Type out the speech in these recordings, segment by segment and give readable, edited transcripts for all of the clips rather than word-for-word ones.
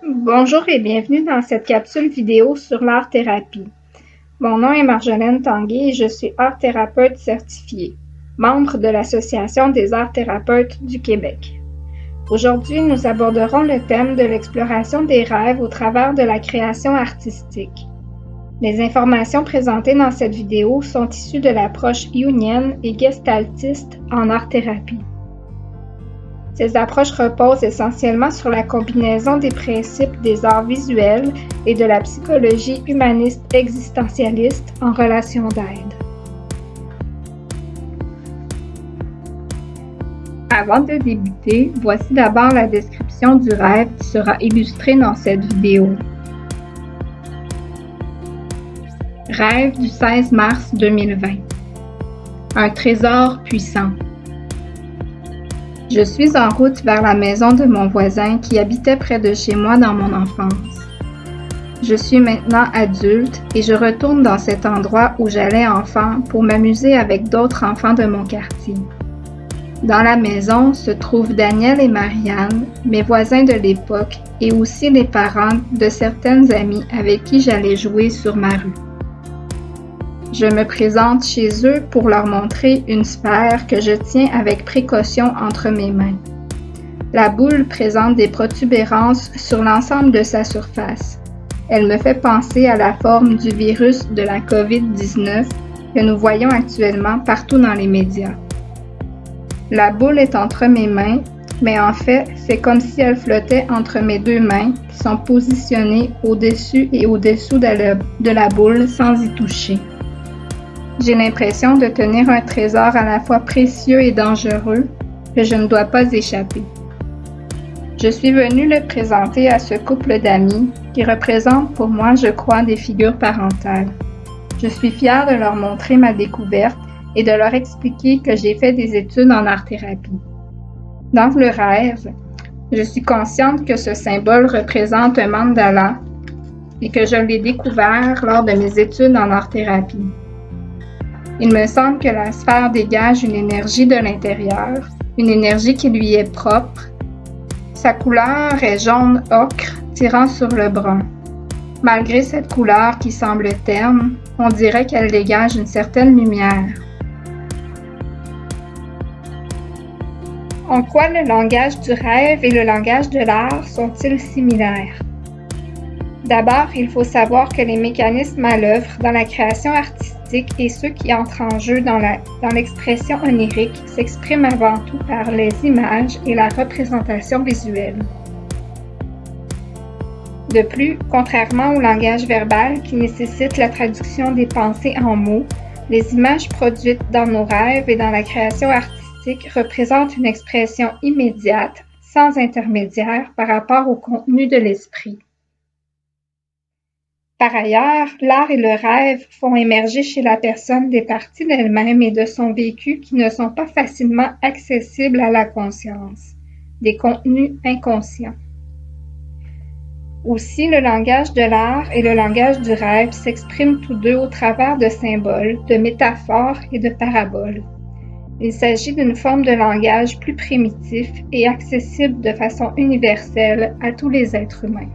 Bonjour et bienvenue dans cette capsule vidéo sur l'art-thérapie. Mon nom est Marjolaine Tanguay et je suis art-thérapeute certifiée, membre de l'Association des arts-thérapeutes du Québec. Aujourd'hui, nous aborderons le thème de l'exploration des rêves au travers de la création artistique. Les informations présentées dans cette vidéo sont issues de l'approche jungienne et gestaltiste en art-thérapie. Ces approches reposent essentiellement sur la combinaison des principes des arts visuels et de la psychologie humaniste existentialiste en relation d'aide. Avant de débuter, voici d'abord la description du rêve qui sera illustrée dans cette vidéo. Rêve du 16 mars 2020. Un trésor puissant. Je suis en route vers la maison de mon voisin qui habitait près de chez moi dans mon enfance. Je suis maintenant adulte et je retourne dans cet endroit où j'allais enfant pour m'amuser avec d'autres enfants de mon quartier. Dans la maison se trouvent Daniel et Marianne, mes voisins de l'époque, et aussi les parents de certaines amies avec qui j'allais jouer sur ma rue. Je me présente chez eux pour leur montrer une sphère que je tiens avec précaution entre mes mains. La boule présente des protubérances sur l'ensemble de sa surface. Elle me fait penser à la forme du virus de la COVID-19 que nous voyons actuellement partout dans les médias. La boule est entre mes mains, mais en fait, c'est comme si elle flottait entre mes deux mains qui sont positionnées au-dessus et au-dessous de la boule sans y toucher. J'ai l'impression de tenir un trésor à la fois précieux et dangereux que je ne dois pas échapper. Je suis venue le présenter à ce couple d'amis qui représente pour moi, je crois, des figures parentales. Je suis fière de leur montrer ma découverte et de leur expliquer que j'ai fait des études en art-thérapie. Dans le rêve, je suis consciente que ce symbole représente un mandala et que je l'ai découvert lors de mes études en art-thérapie. Il me semble que la sphère dégage une énergie de l'intérieur, une énergie qui lui est propre. Sa couleur est jaune ocre, tirant sur le brun. Malgré cette couleur qui semble terne, on dirait qu'elle dégage une certaine lumière. En quoi le langage du rêve et le langage de l'art sont-ils similaires? D'abord, il faut savoir que les mécanismes à l'œuvre dans la création artistique et ceux qui entrent en jeu dans l'expression onirique s'expriment avant tout par les images et la représentation visuelle. De plus, contrairement au langage verbal qui nécessite la traduction des pensées en mots, les images produites dans nos rêves et dans la création artistique représentent une expression immédiate, sans intermédiaire par rapport au contenu de l'esprit. Par ailleurs, l'art et le rêve font émerger chez la personne des parties d'elle-même et de son vécu qui ne sont pas facilement accessibles à la conscience, des contenus inconscients. Aussi, le langage de l'art et le langage du rêve s'expriment tous deux au travers de symboles, de métaphores et de paraboles. Il s'agit d'une forme de langage plus primitif et accessible de façon universelle à tous les êtres humains.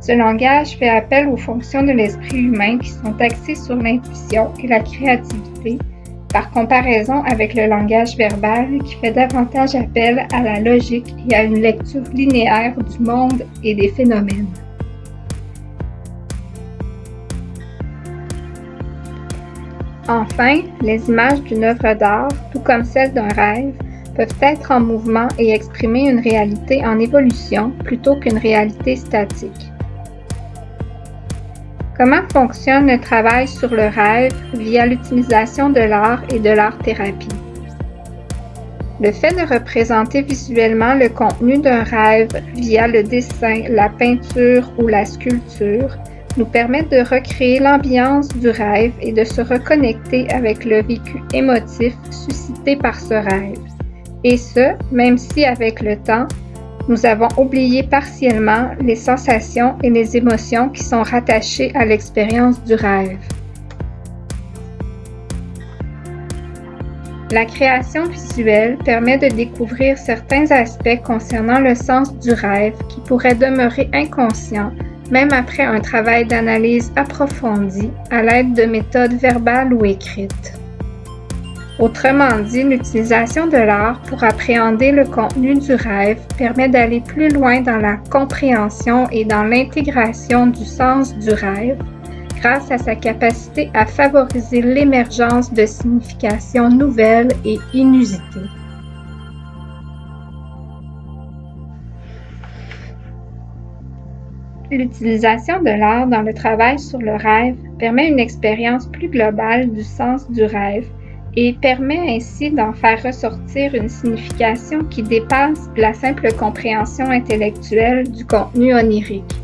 Ce langage fait appel aux fonctions de l'esprit humain qui sont axées sur l'intuition et la créativité, par comparaison avec le langage verbal qui fait davantage appel à la logique et à une lecture linéaire du monde et des phénomènes. Enfin, les images d'une œuvre d'art, tout comme celles d'un rêve, peuvent être en mouvement et exprimer une réalité en évolution plutôt qu'une réalité statique. Comment fonctionne le travail sur le rêve via l'utilisation de l'art et de l'art-thérapie? Le fait de représenter visuellement le contenu d'un rêve via le dessin, la peinture ou la sculpture nous permet de recréer l'ambiance du rêve et de se reconnecter avec le vécu émotif suscité par ce rêve. Et ce, même si avec le temps, nous avons oublié partiellement les sensations et les émotions qui sont rattachées à l'expérience du rêve. La création visuelle permet de découvrir certains aspects concernant le sens du rêve qui pourraient demeurer inconscients, même après un travail d'analyse approfondi à l'aide de méthodes verbales ou écrites. Autrement dit, l'utilisation de l'art pour appréhender le contenu du rêve permet d'aller plus loin dans la compréhension et dans l'intégration du sens du rêve, grâce à sa capacité à favoriser l'émergence de significations nouvelles et inusitées. L'utilisation de l'art dans le travail sur le rêve permet une expérience plus globale du sens du rêve et permet ainsi d'en faire ressortir une signification qui dépasse la simple compréhension intellectuelle du contenu onirique.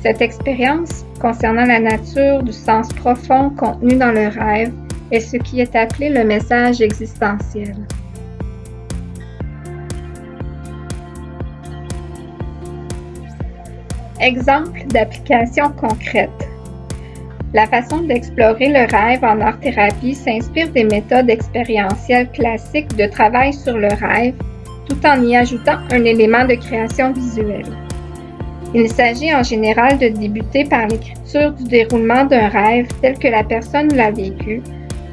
Cette expérience concernant la nature du sens profond contenu dans le rêve est ce qui est appelé le message existentiel. Exemple d'application concrète. La façon d'explorer le rêve en art-thérapie s'inspire des méthodes expérientielles classiques de travail sur le rêve, tout en y ajoutant un élément de création visuelle. Il s'agit en général de débuter par l'écriture du déroulement d'un rêve tel que la personne l'a vécu,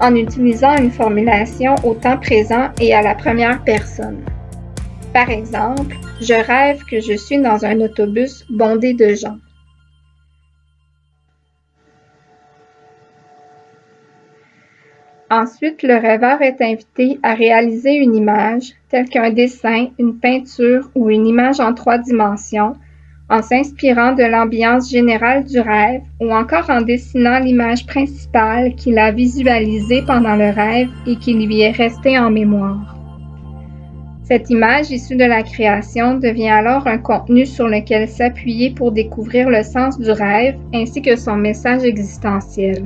en utilisant une formulation au temps présent et à la première personne. Par exemple, je rêve que je suis dans un autobus bondé de gens. Ensuite, le rêveur est invité à réaliser une image, telle qu'un dessin, une peinture ou une image en 3 dimensions, en s'inspirant de l'ambiance générale du rêve ou encore en dessinant l'image principale qu'il a visualisée pendant le rêve et qui lui est restée en mémoire. Cette image issue de la création devient alors un contenu sur lequel s'appuyer pour découvrir le sens du rêve ainsi que son message existentiel.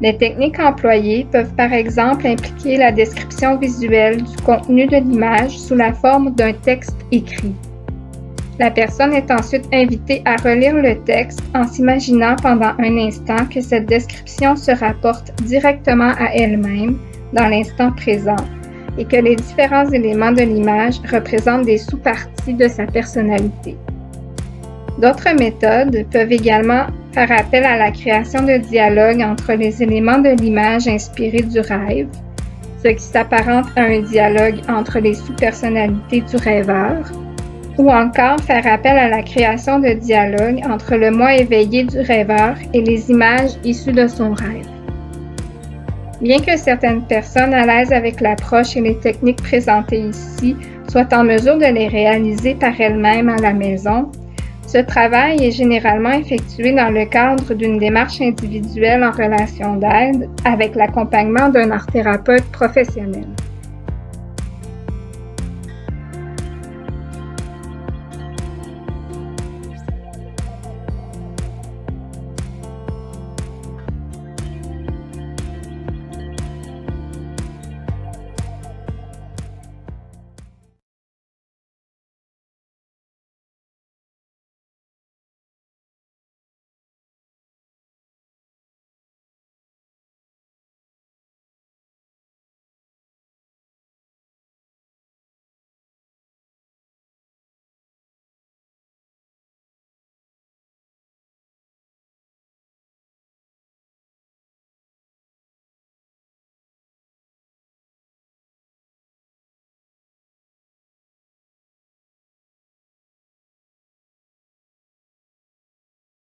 Les techniques employées peuvent par exemple impliquer la description visuelle du contenu de l'image sous la forme d'un texte écrit. La personne est ensuite invitée à relire le texte en s'imaginant pendant un instant que cette description se rapporte directement à elle-même dans l'instant présent et que les différents éléments de l'image représentent des sous-parties de sa personnalité. D'autres méthodes peuvent également faire appel à la création de dialogues entre les éléments de l'image inspirée du rêve, ce qui s'apparente à un dialogue entre les sous-personnalités du rêveur, ou encore faire appel à la création de dialogues entre le moi éveillé du rêveur et les images issues de son rêve. Bien que certaines personnes à l'aise avec l'approche et les techniques présentées ici soient en mesure de les réaliser par elles-mêmes à la maison, ce travail est généralement effectué dans le cadre d'une démarche individuelle en relation d'aide avec l'accompagnement d'un art-thérapeute professionnel.